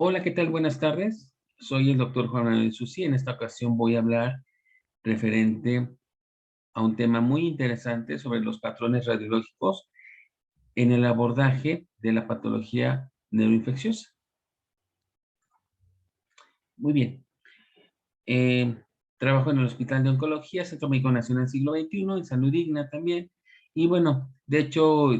Hola, ¿qué tal? Buenas tardes. Soy el doctor Juan Manuel Susi. En esta ocasión voy a hablar referente a un tema muy interesante sobre los patrones radiológicos en el abordaje de la patología neuroinfecciosa. Muy bien. Eh, Trabajo en el Hospital de Oncología, Centro Médico Nacional Siglo XXI, en Salud Digna también. Y bueno, de hecho,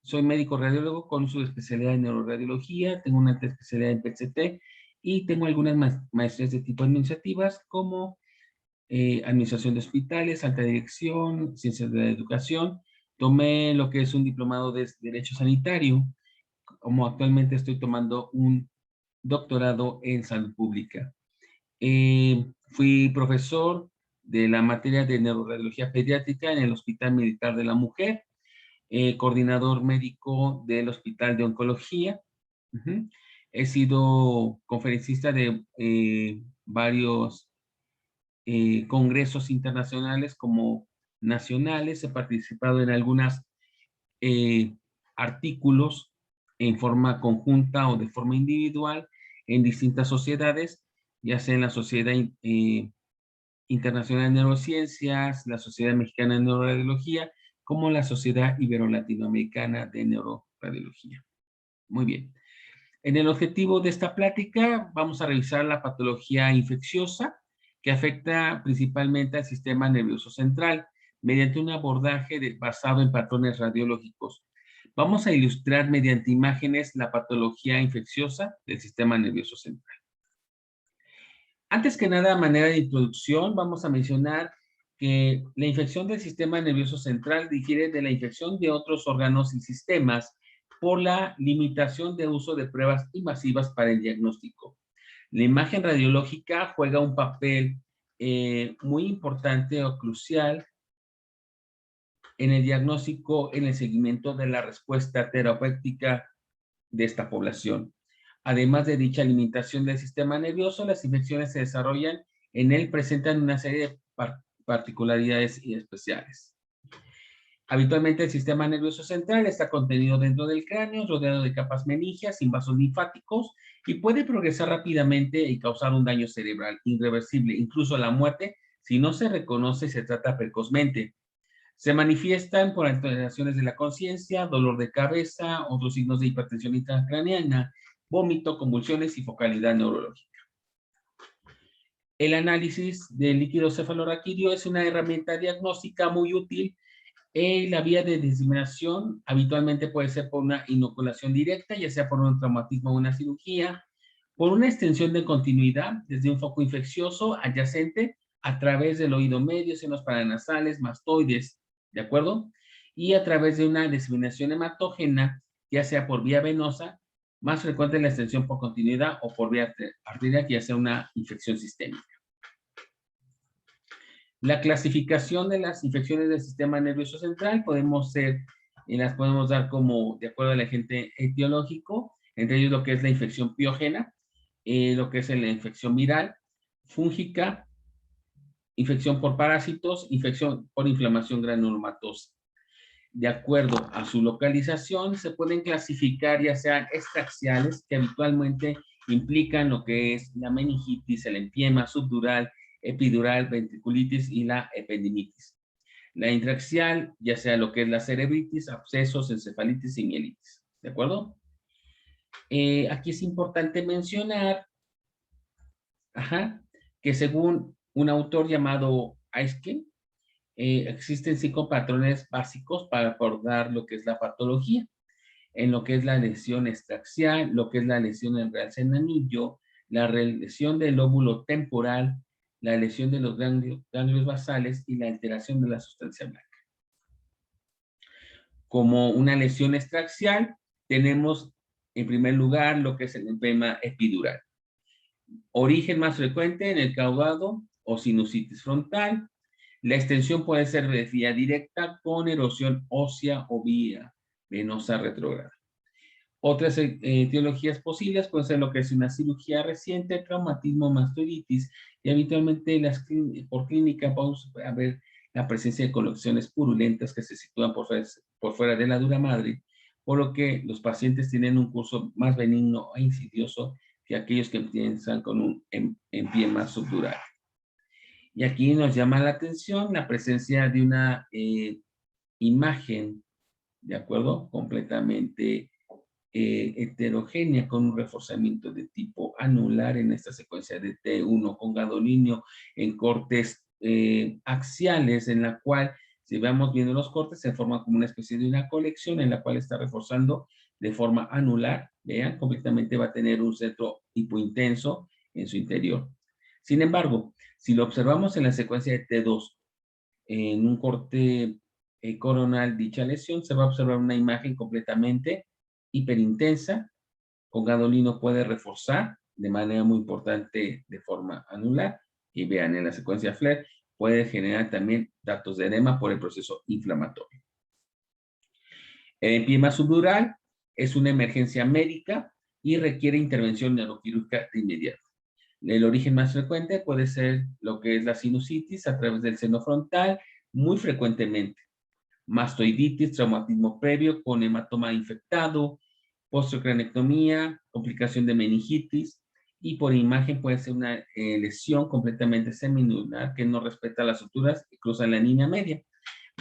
soy médico radiólogo con su especialidad en neuroradiología, tengo una especialidad en PCT y tengo algunas maestrías de tipo administrativas como administración de hospitales, alta dirección, ciencias de la educación. Tomé lo que es un diplomado de Derecho Sanitario, como actualmente estoy tomando un doctorado en salud pública. Fui profesor de la materia de neuroradiología pediátrica en el Hospital Militar de la Mujer, coordinador médico del Hospital de Oncología. Ujú. He sido conferencista de varios congresos internacionales como nacionales. He participado en algunos artículos en forma conjunta o de forma individual en distintas sociedades, ya sea en la Sociedad Internacional de Neurociencias, la Sociedad Mexicana de Neuroradiología, como la Sociedad Ibero-Latinoamericana de Neuroradiología. Muy bien. En el objetivo de esta plática vamos a revisar la patología infecciosa que afecta principalmente al sistema nervioso central mediante un abordaje basado en patrones radiológicos. Vamos a ilustrar mediante imágenes la patología infecciosa del sistema nervioso central. Antes que nada, a manera de introducción, vamos a mencionar que la infección del sistema nervioso central difiere de la infección de otros órganos y sistemas por la limitación de uso de pruebas invasivas para el diagnóstico. La imagen radiológica juega un papel muy importante o crucial en el diagnóstico, en el seguimiento de la respuesta terapéutica de esta población. Además de dicha limitación del sistema nervioso, las infecciones se desarrollan en él, presentan una serie de particularidades especiales. Habitualmente el sistema nervioso central está contenido dentro del cráneo, rodeado de capas meningias, sin vasos linfáticos, y puede progresar rápidamente y causar un daño cerebral irreversible, incluso la muerte, si no se reconoce y se trata precozmente. Se manifiestan por alteraciones de la conciencia, dolor de cabeza, otros signos de hipertensión intracraneana, vómito, convulsiones y focalidad neurológica. El análisis del líquido cefalorraquídeo es una herramienta diagnóstica muy útil. La vía de diseminación habitualmente puede ser por una inoculación directa, ya sea por un traumatismo o una cirugía, por una extensión de continuidad desde un foco infeccioso adyacente a través del oído medio, senos paranasales, mastoides, ¿de acuerdo? Y a través de una diseminación hematógena, ya sea por vía venosa, más frecuente la extensión por continuidad o por vía arterial, ya sea una infección sistémica. La clasificación de las infecciones del sistema nervioso central las podemos dar como de acuerdo al agente etiológico, entre ellos lo que es la infección piógena, lo que es la infección viral, fúngica, infección por parásitos, infección por inflamación granulomatosa. De acuerdo a su localización, se pueden clasificar ya sean extraxiales, que habitualmente implican lo que es la meningitis, el empiema subdural, epidural, ventriculitis y la ependimitis. La intraxial, ya sea lo que es la cerebritis, abscesos, encefalitis y mielitis. ¿De acuerdo? Aquí es importante mencionar que según un autor llamado Aiskin, existen 5 patrones básicos para abordar lo que es la patología, en lo que es la lesión extraxial, lo que es la lesión del real anillo, la lesión del lóbulo temporal, la lesión de los ganglios basales y la alteración de la sustancia blanca. Como una lesión extraxial, tenemos en primer lugar lo que es el edema epidural. Origen más frecuente en el caudado o sinusitis frontal. La extensión puede ser de vía directa con erosión ósea o vía venosa retrógrada. Otras etiologías posibles pueden ser lo que es una cirugía reciente, traumatismo, mastoiditis, y habitualmente por clínica vamos a ver la presencia de coloraciones purulentas que se sitúan por fuera de la dura madre, por lo que los pacientes tienen un curso más benigno e insidioso que aquellos que empiezan con un empiema subdural. Y aquí nos llama la atención la presencia de una imagen, ¿de acuerdo? Completamente heterogénea con un reforzamiento de tipo anular en esta secuencia de T1 con gadolinio en cortes axiales, en la cual, si vamos viendo los cortes, se forma como una especie de una colección en la cual está reforzando de forma anular. Vean, completamente va a tener un centro hipointenso en su interior. Sin embargo, si lo observamos en la secuencia de T2, en un corte coronal dicha lesión, se va a observar una imagen completamente hiperintensa, con gadolino puede reforzar de manera muy importante de forma anular, y vean en la secuencia FLAIR puede generar también datos de edema por el proceso inflamatorio. El empiema subdural es una emergencia médica y requiere intervención neuroquirúrgica de inmediato. El origen más frecuente puede ser lo que es la sinusitis a través del seno frontal, muy frecuentemente. Mastoiditis, traumatismo previo con hematoma infectado, posteocranectomía, complicación de meningitis, y por imagen puede ser una lesión completamente semilunar que no respeta las suturas y cruza la línea media.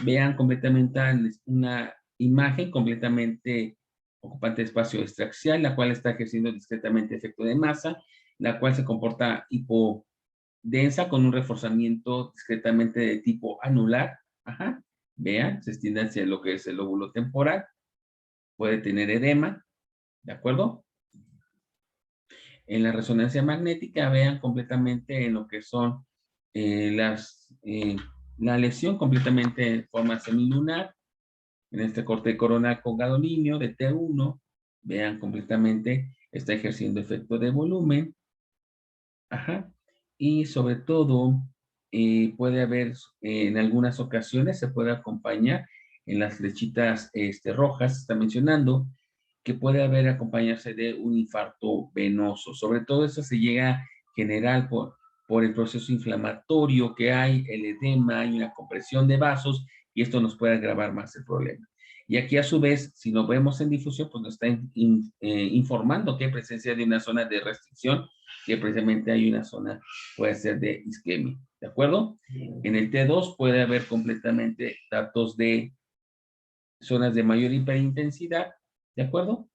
Vean completamente una imagen completamente ocupante de espacio extraxial, la cual está ejerciendo discretamente efecto de masa, la cual se comporta hipodensa con un reforzamiento discretamente de tipo anular. Ajá. Vean, se extiende hacia lo que es el lóbulo temporal. Puede tener edema, ¿de acuerdo? En la resonancia magnética, vean completamente en lo que son la lesión completamente en forma semilunar, en este corte coronal con gadolinio de T1, vean completamente, está ejerciendo efecto de volumen, ajá, y sobre todo puede haber, en algunas ocasiones se puede acompañar en las flechitas rojas, está mencionando, que puede haber acompañarse de un infarto venoso. Sobre todo eso se llega a generar por el proceso inflamatorio que hay, el edema, hay una compresión de vasos y esto nos puede agravar más el problema. Y aquí a su vez, si lo vemos en difusión, pues nos está informando que hay presencia de una zona de restricción, que precisamente hay una zona, puede ser de isquemia, ¿de acuerdo? En el T2 puede haber completamente datos de zonas de mayor hiperintensidad, ¿de acuerdo?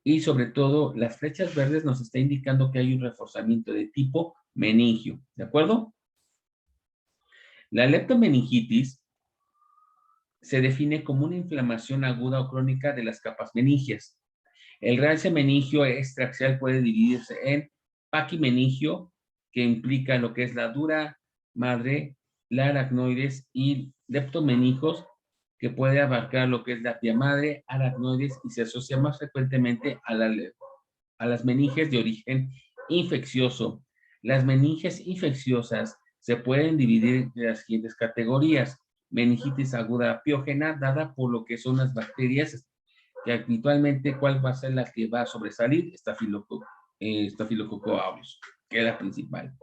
Y sobre todo, las flechas verdes nos está indicando que hay un reforzamiento de tipo meningio, ¿de acuerdo? La leptomeningitis se define como una inflamación aguda o crónica de las capas meningias. El realce meningio extraaxial puede dividirse en paquimeningio, que implica lo que es la dura madre, la aracnoides, y leptomeningos, que puede abarcar lo que es la pia madre, aracnoides, y se asocia más frecuentemente a las meninges de origen infeccioso. Las meninges infecciosas se pueden dividir en las siguientes categorías: meningitis aguda piógena, dada por lo que son las bacterias, que habitualmente, ¿cuál va a ser la que va a sobresalir? Estafilococcus aureus, que es la principal.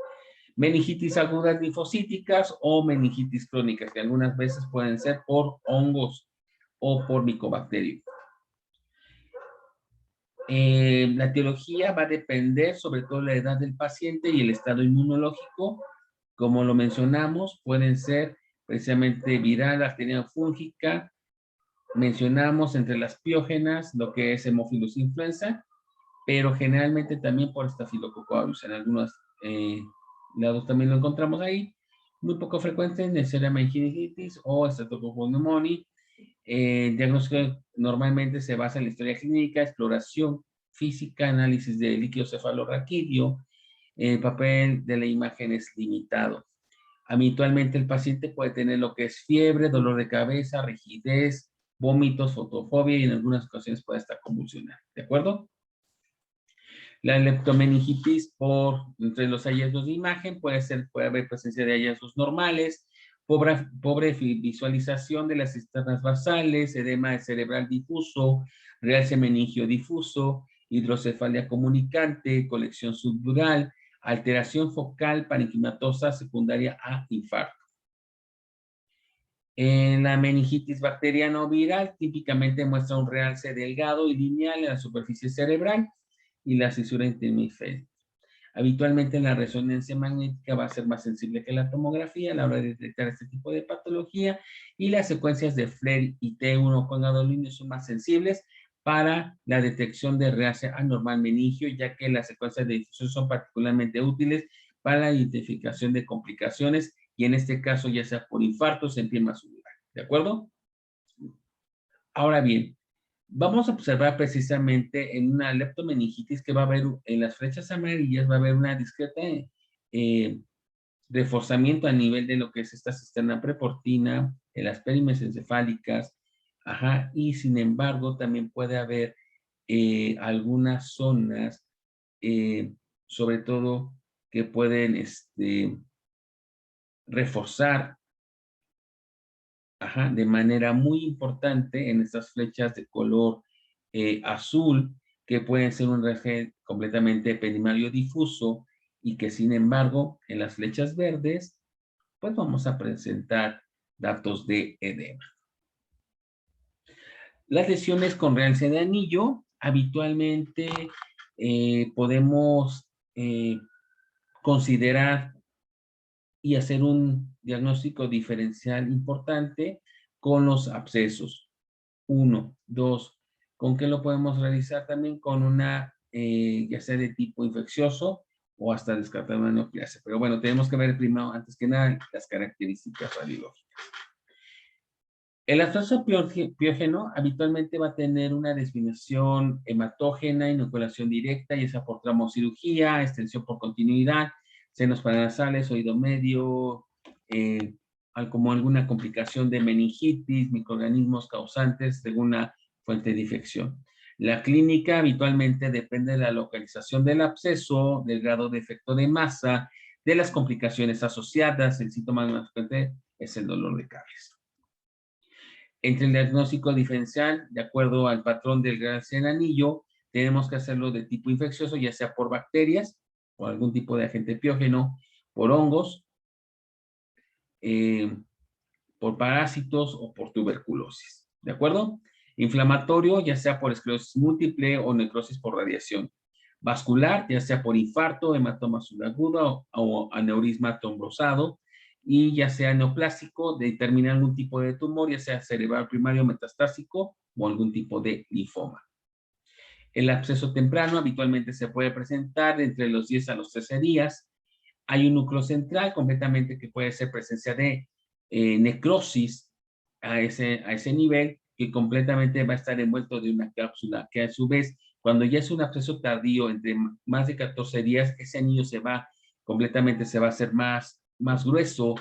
Meningitis agudas linfocíticas o meningitis crónicas, que algunas veces pueden ser por hongos o por micobacterios. La etiología va a depender sobre todo de la edad del paciente y el estado inmunológico. Como lo mencionamos, pueden ser precisamente viral, bacteriana o fúngica. Mencionamos entre las piógenas lo que es Haemophilus influenza, pero generalmente también por Staphylococcus aureus. En algunos lados también lo encontramos ahí. Muy poco frecuente en Neisseria meningitis o Streptococcus pneumoniae. El diagnóstico normalmente se basa en la historia clínica, exploración física, análisis de líquido cefalorraquídeo. El papel de la imagen es limitado. Habitualmente el paciente puede tener lo que es fiebre, dolor de cabeza, rigidez, vómitos, fotofobia, y en algunas ocasiones puede hasta convulsionar. ¿De acuerdo? La leptomeningitis, entre los hallazgos de imagen, puede haber presencia de hallazgos normales, pobre visualización de las cisternas basales, edema cerebral difuso, realce meningio difuso, hidrocefalia comunicante, colección subdural, alteración focal parenquimatosa secundaria a infarto. En la meningitis bacteriana o viral, típicamente muestra un realce delgado y lineal en la superficie cerebral y la cisura interhemisférica. Habitualmente la resonancia magnética va a ser más sensible que la tomografía a la hora de detectar este tipo de patología y las secuencias de FLAIR y T1 con gadolinio son más sensibles para la detección de realce anormal meningio, ya que las secuencias de difusión son particularmente útiles para la identificación de complicaciones y en este caso ya sea por infartos en piel muscular. ¿De acuerdo? Ahora bien, vamos a observar precisamente en una leptomeningitis que va a haber en las flechas amarillas, va a haber una discreta eh, reforzamiento a nivel de lo que es esta cisterna preportina, en las perimes encefálicas, ajá, y sin embargo también puede haber algunas zonas, eh, sobre todo que pueden reforzar, ajá, de manera muy importante en estas flechas de color azul, que pueden ser un eje completamente perimario difuso y que sin embargo en las flechas verdes, pues vamos a presentar datos de edema. Las lesiones con realce de anillo, habitualmente podemos considerar y hacer un diagnóstico diferencial importante con los abscesos. Uno, dos, ¿con qué lo podemos realizar? También con una, ya sea de tipo infeccioso o hasta descartar una neoplasia. Pero bueno, tenemos que ver primero, antes que nada, las características radiológicas. El absceso piógeno habitualmente va a tener una disminución hematógena, inoculación directa, ya sea por tromocirugía, extensión por continuidad, senos paranasales, oído medio, como alguna complicación de meningitis, microorganismos causantes de una fuente de infección. La clínica habitualmente depende de la localización del absceso, del grado de efecto de masa, de las complicaciones asociadas. El síntoma más frecuente es el dolor de cabeza. Entre el diagnóstico diferencial, de acuerdo al patrón del realce en anillo, tenemos que hacerlo de tipo infeccioso, ya sea por bacterias o algún tipo de agente piógeno, por hongos, eh, por parásitos o por tuberculosis. ¿De acuerdo? Inflamatorio, ya sea por esclerosis múltiple o necrosis por radiación. Vascular, ya sea por infarto, hematoma subagudo o aneurisma trombosado. Y ya sea neoplásico, determina algún tipo de tumor, ya sea cerebral primario metastásico o algún tipo de linfoma. El absceso temprano habitualmente se puede presentar entre los 10 a los 13 días. Hay un núcleo central completamente que puede ser presencia de necrosis a ese nivel, que completamente va a estar envuelto de una cápsula, que a su vez, cuando ya es un absceso tardío, entre más de 14 días, ese anillo se va a hacer más grueso,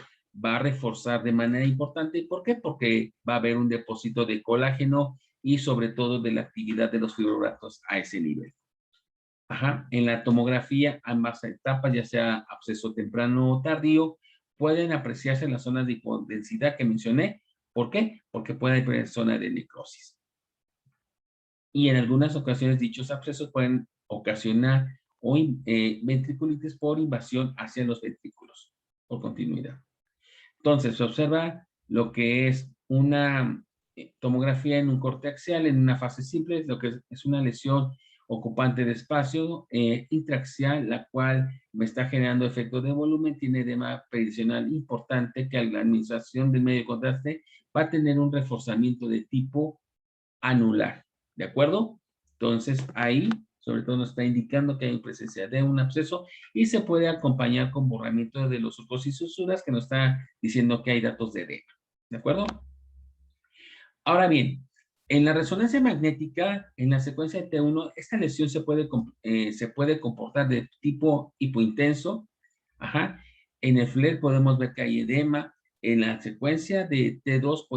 va a reforzar de manera importante. ¿Por qué? Porque va a haber un depósito de colágeno y sobre todo de la actividad de los fibroblastos a ese nivel. Ajá. En la tomografía, ambas etapas, ya sea absceso temprano o tardío, pueden apreciarse en las zonas de hipodensidad que mencioné. ¿Por qué? Porque puede haber zona de necrosis. Y en algunas ocasiones dichos abscesos pueden ocasionar ventriculitis por invasión hacia los ventrículos, por continuidad. Entonces, se observa lo que es una tomografía en un corte axial en una fase simple, lo que es una lesión ocupante de espacio intraaxial, la cual me está generando efecto de volumen, tiene edema peridicional importante que a la administración del medio de contraste va a tener un reforzamiento de tipo anular, ¿de acuerdo? Entonces, ahí sobre todo nos está indicando que hay presencia de un absceso y se puede acompañar con borramiento de los surcos y suturas que nos está diciendo que hay datos de edema, ¿de acuerdo? Ahora bien, en la resonancia magnética, en la secuencia de T1, esta lesión se puede comportar de tipo hipointenso, ajá. En el FLAIR podemos ver que hay edema. En la secuencia de T2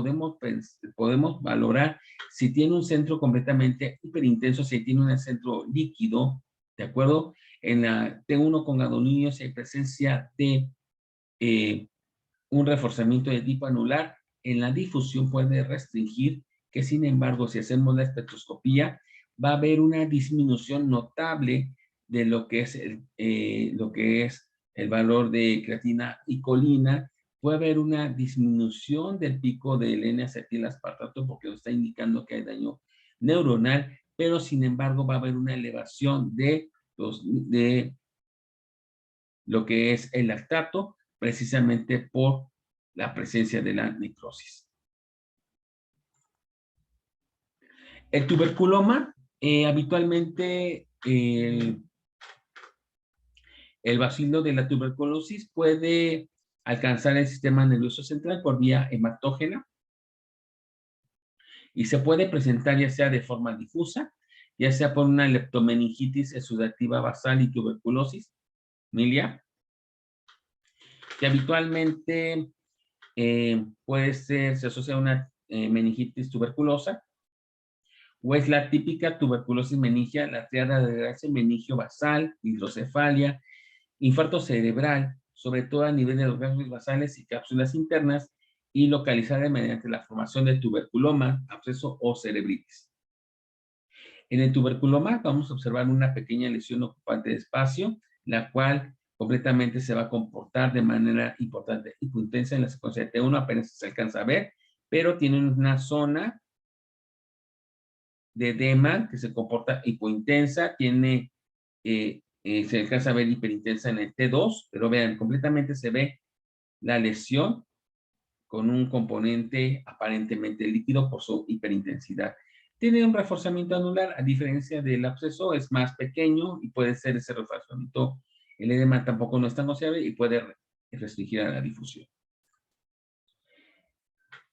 podemos valorar si tiene un centro completamente hiperintenso, si tiene un centro líquido, ¿de acuerdo? En la T1 con gadolinio, si hay presencia de un reforzamiento de tipo anular. En la difusión puede restringir, que sin embargo, si hacemos la espectroscopía, va a haber una disminución notable de lo que es el valor de creatina y colina, puede haber una disminución del pico del N-acetilaspartato porque nos está indicando que hay daño neuronal, pero sin embargo va a haber una elevación de lo que es el lactato, precisamente por la presencia de la necrosis. El tuberculoma, habitualmente el bacilo de la tuberculosis puede alcanzar el sistema nervioso central por vía hematógena y se puede presentar ya sea de forma difusa, ya sea por una leptomeningitis exudativa basal y tuberculosis, milia, que habitualmente puede ser, se asocia a una meningitis tuberculosa, o es la típica tuberculosis meningia, la triada de desgracia, meningio basal, hidrocefalia, infarto cerebral, sobre todo a nivel de los ganglios basales y cápsulas internas, y localizada mediante la formación de tuberculoma, absceso o cerebritis. En el tuberculoma vamos a observar una pequeña lesión ocupante de espacio, la cual completamente se va a comportar de manera importante, hipointensa en la secuencia de T1, apenas se alcanza a ver, pero tiene una zona de edema que se comporta hipointensa, tiene, se alcanza a ver hiperintensa en el T2, pero vean, completamente se ve la lesión con un componente aparentemente líquido por su hiperintensidad. Tiene un reforzamiento anular, a diferencia del absceso, es más pequeño y puede ser ese reforzamiento. El edema tampoco no es tan nociable y puede restringir a la difusión.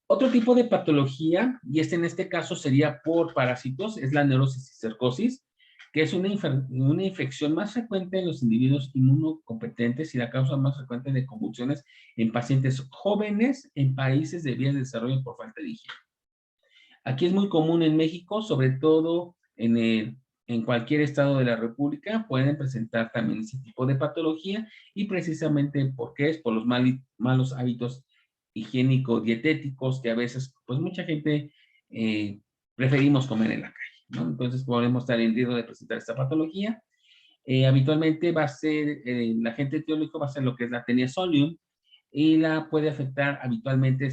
Otro tipo de patología, y en este caso sería por parásitos, es la neurosis y cercosis, que es una infección más frecuente en los individuos inmunocompetentes y la causa más frecuente de convulsiones en pacientes jóvenes en países de vías de desarrollo por falta de higiene. Aquí es muy común en México, sobre todo en cualquier estado de la República, pueden presentar también ese tipo de patología y precisamente porque es por los malos hábitos higiénico-dietéticos que a veces, pues mucha gente preferimos comer en la calle, ¿no? Entonces podemos estar en riesgo de presentar esta patología. Habitualmente va a ser, el agente etiológico va a ser lo que es la Taenia solium y la puede afectar habitualmente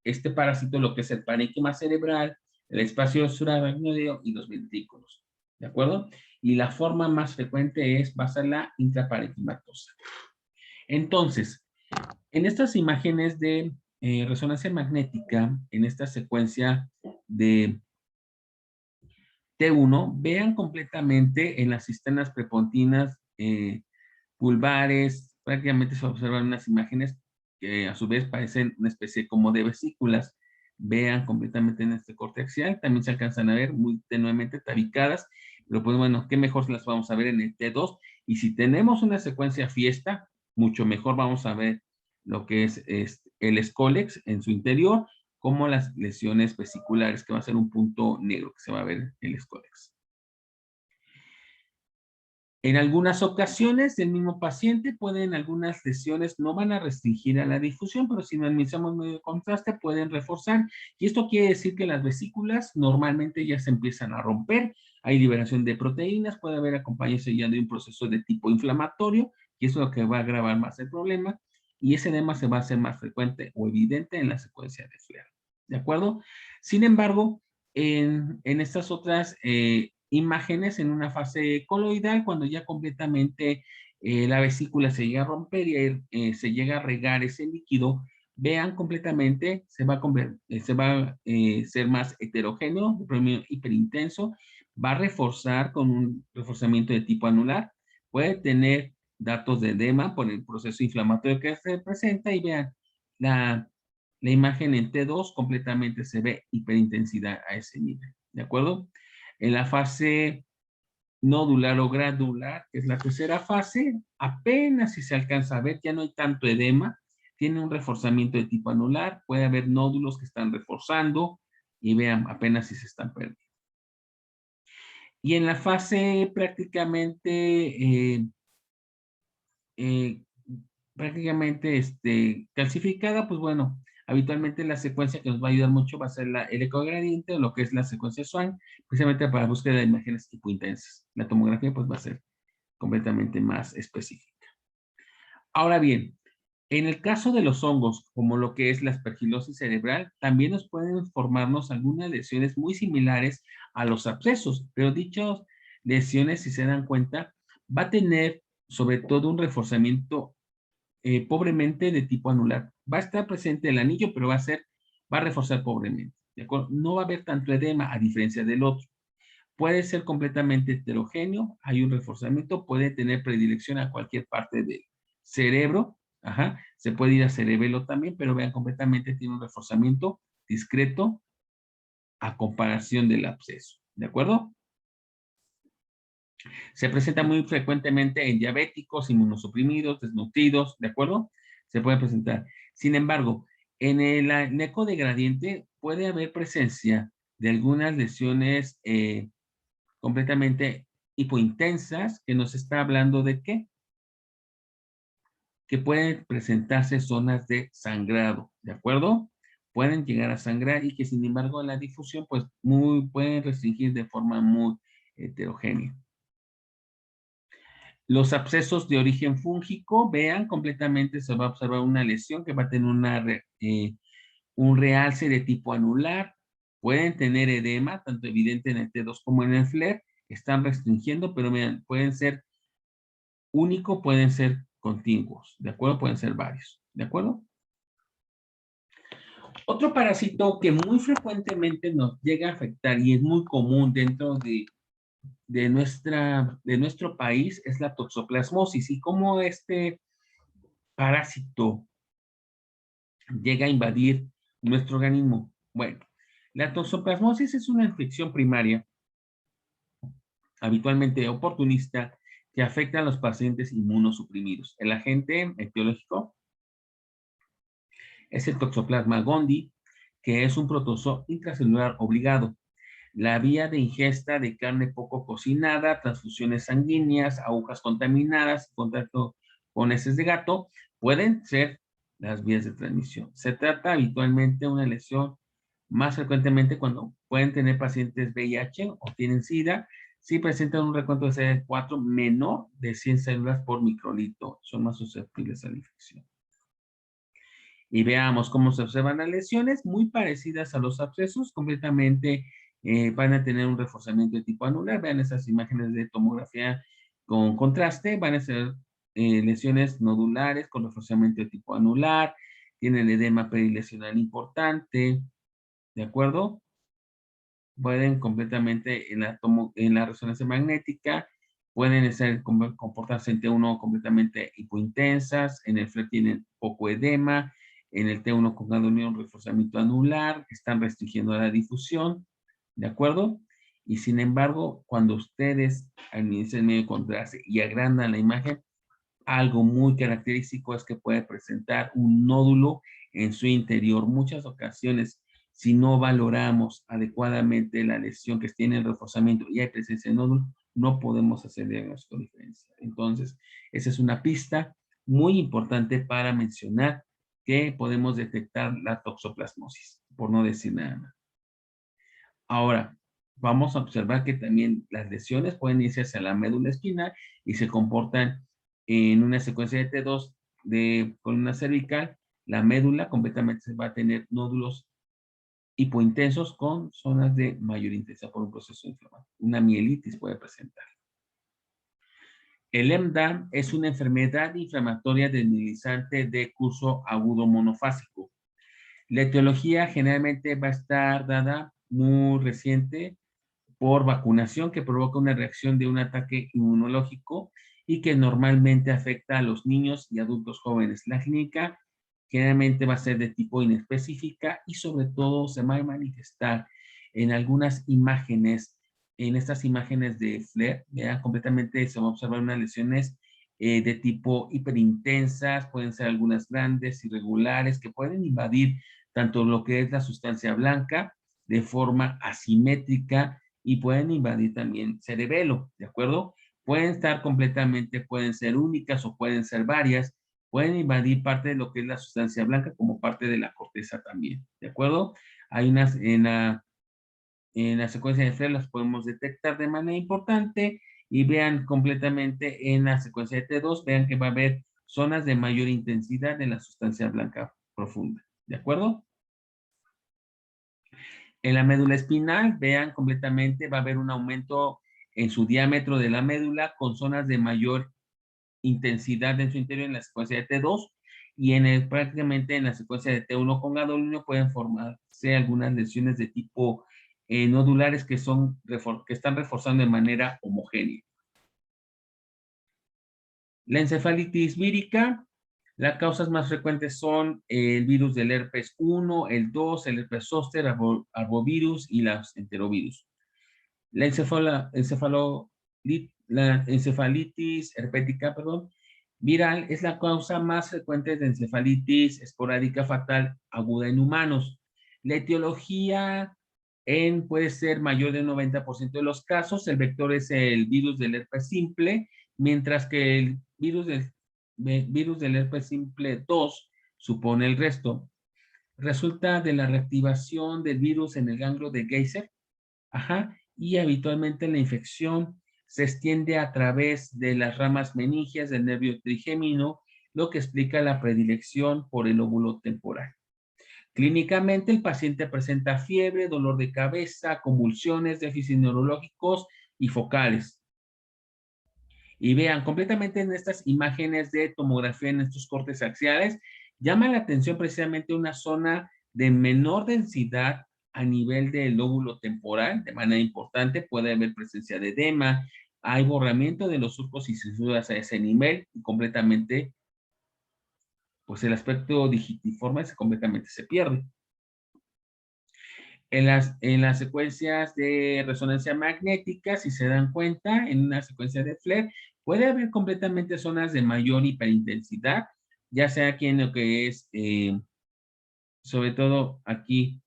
este parásito, lo que es el parénquima cerebral, el espacio subaracnoideo y los ventrículos, ¿de acuerdo? Y la forma más frecuente va a ser la intraparenquimatosa. Entonces, en estas imágenes de resonancia magnética, en esta secuencia de T1, vean completamente en las cisternas prepontinas pulvares, prácticamente se observan unas imágenes que a su vez parecen una especie como de vesículas. Vean completamente en este corte axial, también se alcanzan a ver muy tenuemente tabicadas, pero pues bueno, qué mejor si las vamos a ver en el T2, y si tenemos una secuencia fiesta, mucho mejor vamos a ver lo que es el escólex en su interior, como las lesiones vesiculares, que va a ser un punto negro que se va a ver el escólex. En algunas ocasiones, el mismo paciente algunas lesiones no van a restringir a la difusión, pero si no administramos medio de contraste, pueden reforzar. Y esto quiere decir que las vesículas normalmente ya se empiezan a romper. Hay liberación de proteínas, puede haber acompañado ya de un proceso de tipo inflamatorio, y eso es lo que va a agravar más el problema. Y ese edema se va a hacer más frecuente o evidente en la secuencia de Flair. ¿De acuerdo? Sin embargo, en estas otras imágenes en una fase coloidal, cuando ya completamente la vesícula se llega a romper y se llega a regar ese líquido, vean completamente, se va a ser más heterogéneo, de premio hiperintenso, va a reforzar con un reforzamiento de tipo anular, puede tener datos de edema por el proceso inflamatorio que se presenta y vean, la imagen en T2 completamente se ve hiperintensidad a ese nivel, ¿de acuerdo? En la fase nodular o granular, que es la tercera fase, apenas si se alcanza a ver, ya no hay tanto edema, tiene un reforzamiento de tipo anular, puede haber nódulos que están reforzando y vean apenas si se están perdiendo. Y en la fase prácticamente calcificada, pues bueno, habitualmente la secuencia que nos va a ayudar mucho va a ser el ecogradiente o lo que es la secuencia Swan, precisamente para búsqueda de imágenes hipointensas. La tomografía pues va a ser completamente más específica. Ahora bien, En el caso de los hongos, como lo que es la aspergilosis cerebral, también nos pueden formarnos algunas lesiones muy similares a los abscesos, pero dichas lesiones, si se dan cuenta, va a tener sobre todo un reforzamiento pobremente de tipo anular. Va a estar presente el anillo, pero va a reforzar pobremente, ¿de acuerdo? No va a haber tanto edema a diferencia del otro. Puede ser completamente heterogéneo, hay un reforzamiento, puede tener predilección a cualquier parte del cerebro, ajá, se puede ir a cerebelo también, pero vean, completamente tiene un reforzamiento discreto a comparación del absceso, ¿de acuerdo? Se presenta muy frecuentemente en diabéticos, inmunosuprimidos, desnutridos, ¿de acuerdo? Se puede presentar. Sin embargo, en el eco de gradiente puede haber presencia de algunas lesiones completamente hipointensas, que nos está hablando de qué? Que pueden presentarse zonas de sangrado, ¿de acuerdo? Pueden llegar a sangrar y que sin embargo la difusión pues pueden restringir de forma muy heterogénea. Los abscesos de origen fúngico, vean, completamente se va a observar una lesión que va a tener un realce de tipo anular. Pueden tener edema, tanto evidente en el T2 como en el FLER. Están restringiendo, pero vean, pueden ser únicos, pueden ser continuos, ¿de acuerdo? Pueden ser varios, ¿de acuerdo? Otro parásito que muy frecuentemente nos llega a afectar y es muy común dentro de nuestro país es la toxoplasmosis. Y cómo este parásito llega a invadir nuestro organismo. Bueno, la toxoplasmosis es una infección primaria, habitualmente oportunista, que afecta a los pacientes inmunosuprimidos. El agente etiológico es el Toxoplasma gondii, que es un protozoo intracelular obligado. La vía de ingesta de carne poco cocinada, transfusiones sanguíneas, agujas contaminadas, contacto con heces de gato, pueden ser las vías de transmisión. Se trata habitualmente de una lesión más frecuentemente cuando pueden tener pacientes VIH o tienen SIDA, si presentan un recuento de CD4 menor de 100 células por microlitro, son más susceptibles a la infección. Y veamos cómo se observan las lesiones, muy parecidas a los abscesos, completamente van a tener un reforzamiento de tipo anular. Vean esas imágenes de tomografía con contraste, van a ser lesiones nodulares con reforzamiento de tipo anular, tienen edema perilesional importante, ¿de acuerdo? Pueden completamente en la resonancia magnética, pueden comportarse en T1 completamente hipointensas, en el FLER tienen poco edema, en el T1 con un reforzamiento anular, están restringiendo la difusión, ¿de acuerdo? Y sin embargo, cuando ustedes administran el medio de contraste y agrandan la imagen, algo muy característico es que puede presentar un nódulo en su interior. Muchas ocasiones, si no valoramos adecuadamente la lesión que tiene el reforzamiento y hay presencia de nódulo, no podemos hacer diagnóstico diferencial. Entonces, esa es una pista muy importante para mencionar que podemos detectar la toxoplasmosis, por no decir nada más. Ahora, vamos a observar que también las lesiones pueden irse hacia la médula espinal y se comportan en una secuencia de T2 de columna cervical. La médula completamente se va a tener nódulos hipointensos con zonas de mayor intensidad por un proceso inflamatorio. Una mielitis puede presentar. El EMDA es una enfermedad inflamatoria desmielizante de curso agudo monofásico. La etiología generalmente va a estar dada muy reciente por vacunación que provoca una reacción de un ataque inmunológico y que normalmente afecta a los niños y adultos jóvenes. La clínica generalmente va a ser de tipo inespecífica y sobre todo se va a manifestar en algunas imágenes, en estas imágenes de FLAIR, ya completamente se va a observar unas lesiones de tipo hiperintensas, pueden ser algunas grandes, irregulares, que pueden invadir tanto lo que es la sustancia blanca de forma asimétrica y pueden invadir también cerebelo, ¿de acuerdo? Pueden estar completamente, pueden ser únicas o pueden ser varias, pueden invadir parte de lo que es la sustancia blanca como parte de la corteza también, ¿de acuerdo? Hay unas en la secuencia de FLAIR las podemos detectar de manera importante y vean completamente en la secuencia de T2, vean que va a haber zonas de mayor intensidad en la sustancia blanca profunda. ¿De acuerdo? En la médula espinal, vean completamente, va a haber un aumento en su diámetro de la médula con zonas de mayor intensidad en su interior en la secuencia de T2 y prácticamente en la secuencia de T1 con gadolino pueden formarse algunas lesiones de tipo nodulares que están reforzando de manera homogénea. La encefalitis vírica, las causas más frecuentes son el virus del herpes 1, el 2, el herpes zóster, arbovirus y los enterovirus. La encefalitis herpética, viral es la causa más frecuente de encefalitis esporádica fatal aguda en humanos. La etiología puede ser mayor del 90% de los casos. El vector es el virus del herpes simple, mientras que el virus del herpes simple 2 supone el resto. Resulta de la reactivación del virus en el ganglio de Geyser. Y habitualmente la infección se extiende a través de las ramas meningias del nervio trigémino, lo que explica la predilección por el lóbulo temporal. Clínicamente, el paciente presenta fiebre, dolor de cabeza, convulsiones, déficits neurológicos y focales. Y vean, completamente en estas imágenes de tomografía en estos cortes axiales, llama la atención precisamente una zona de menor densidad a nivel del lóbulo temporal, de manera importante. Puede haber presencia de edema, hay borramiento de los surcos y fisuras a ese nivel y completamente, pues el aspecto digitiforme completamente se pierde. En las secuencias de resonancia magnética, si se dan cuenta, en una secuencia de FLIR, puede haber completamente zonas de mayor hiperintensidad, ya sea aquí en lo que es, sobre todo aquí,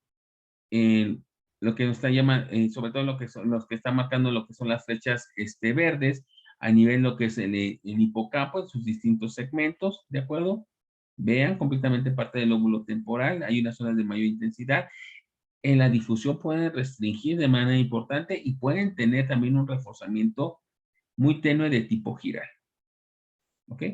lo que nos está llamando, sobre todo lo que son los que están marcando lo que son las flechas verdes, a nivel lo que es el hipocampo en sus distintos segmentos, ¿de acuerdo? Vean completamente parte del lóbulo temporal, hay unas zonas de mayor intensidad. En la difusión pueden restringir de manera importante y pueden tener también un reforzamiento muy tenue de tipo giral. ¿Ok?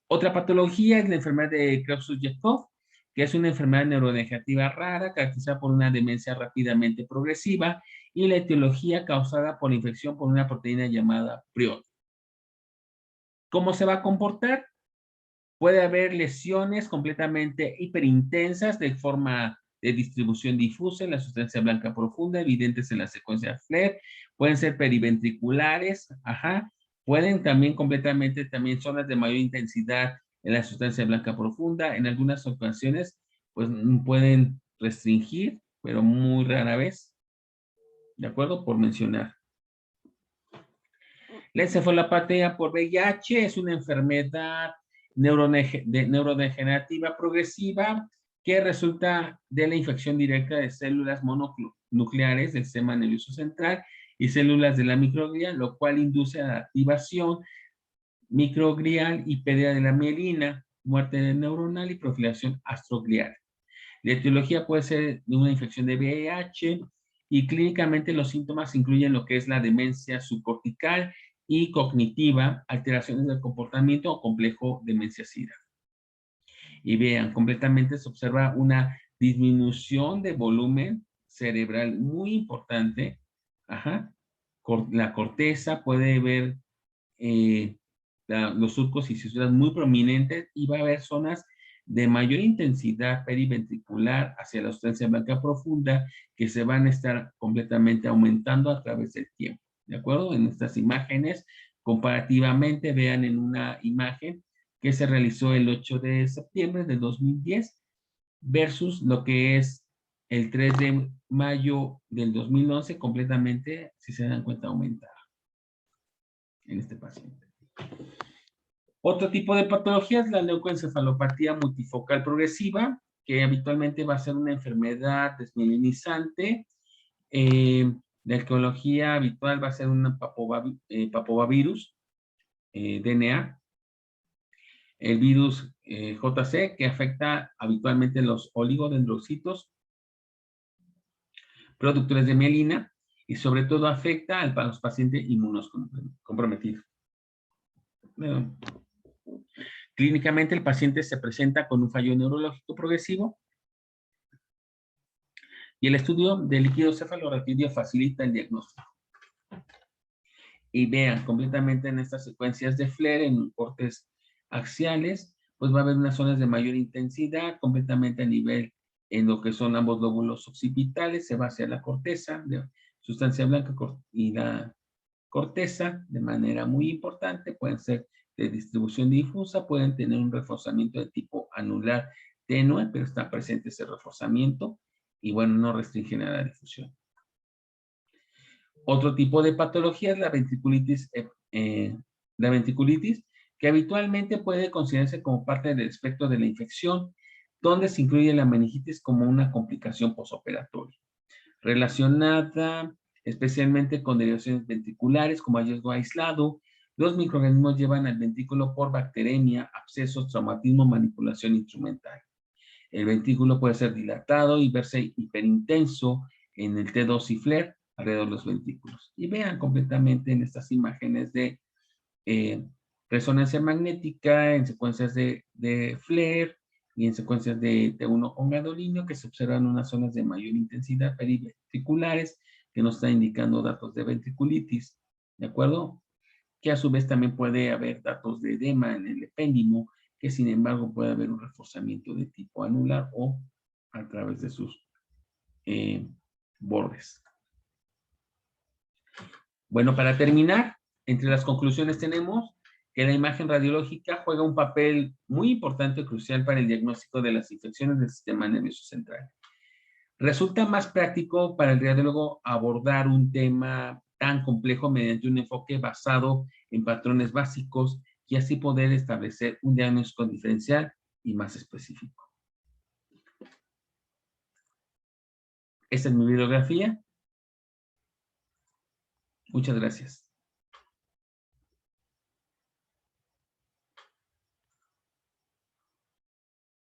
Otra patología es la enfermedad de Kreutzfeldt-Jakob, que es una enfermedad neurodegenerativa rara caracterizada por una demencia rápidamente progresiva y la etiología causada por infección por una proteína llamada prion. ¿Cómo se va a comportar? Puede haber lesiones completamente hiperintensas de forma de distribución difusa en la sustancia blanca profunda, evidentes en la secuencia FLAIR, pueden ser periventriculares, pueden también completamente, también zonas de mayor intensidad en la sustancia blanca profunda, en algunas ocasiones, pues pueden restringir, pero muy rara vez, ¿de acuerdo? Por mencionar. La encefalopatía por VIH es una enfermedad neurodegenerativa progresiva que resulta de la infección directa de células mononucleares del sistema nervioso central y células de la microglia, lo cual induce a la activación microglial y pérdida de la mielina, muerte neuronal y proliferación astroglial. La etiología puede ser de una infección de VIH y clínicamente los síntomas incluyen lo que es la demencia subcortical y cognitiva, alteraciones del comportamiento o complejo demencia SIDA. Y vean, completamente se observa una disminución de volumen cerebral muy importante. La corteza puede ver los surcos y fisuras muy prominentes y va a haber zonas de mayor intensidad periventricular hacia la sustancia blanca profunda que se van a estar completamente aumentando a través del tiempo. ¿De acuerdo? En estas imágenes, comparativamente, vean en una imagen que se realizó el 8 de septiembre de 2010 versus lo que es el 3 de mayo del 2011, completamente, si se dan cuenta, aumentada en este paciente. Otro tipo de patología es la leucoencefalopatía multifocal progresiva, que habitualmente va a ser una enfermedad desmielinizante. La etiología habitual va a ser un papovavirus, DNA. El virus JC, que afecta habitualmente los oligodendrocitos productores de mielina y sobre todo afecta a los pacientes inmunocomprometidos. Clínicamente, el paciente se presenta con un fallo neurológico progresivo y el estudio de líquido cefalorraquídeo facilita el diagnóstico. Y vean, completamente en estas secuencias de FLAIR, en cortes axiales, pues va a haber unas zonas de mayor intensidad, completamente a nivel en lo que son ambos lóbulos occipitales, se va hacia la corteza, de sustancia blanca y la corteza, de manera muy importante, pueden ser de distribución difusa, pueden tener un reforzamiento de tipo anular tenue, pero está presente ese reforzamiento, y bueno, no restringen a la difusión. Otro tipo de patología es la ventriculitis, que habitualmente puede considerarse como parte del espectro de la infección, donde se incluye la meningitis como una complicación posoperatoria, relacionada especialmente con derivaciones ventriculares como hallazgo aislado. Los microorganismos llevan al ventrículo por bacteremia, abscesos, traumatismo, manipulación instrumental. El ventrículo puede ser dilatado y verse hiperintenso en el T2 y FLAIR alrededor de los ventrículos. Y vean completamente en estas imágenes de resonancia magnética, en secuencias de FLAIR y en secuencias de T1 con gadolinio, que se observan unas zonas de mayor intensidad periventriculares que nos están indicando datos de ventriculitis, ¿de acuerdo? Que a su vez también puede haber datos de edema en el epéndimo, que sin embargo puede haber un reforzamiento de tipo anular o a través de sus bordes. Bueno, para terminar, entre las conclusiones tenemos que la imagen radiológica juega un papel muy importante y crucial para el diagnóstico de las infecciones del sistema nervioso central. Resulta más práctico para el radiólogo abordar un tema tan complejo mediante un enfoque basado en patrones básicos y así poder establecer un diagnóstico diferencial y más específico. Esta es mi bibliografía. Muchas gracias.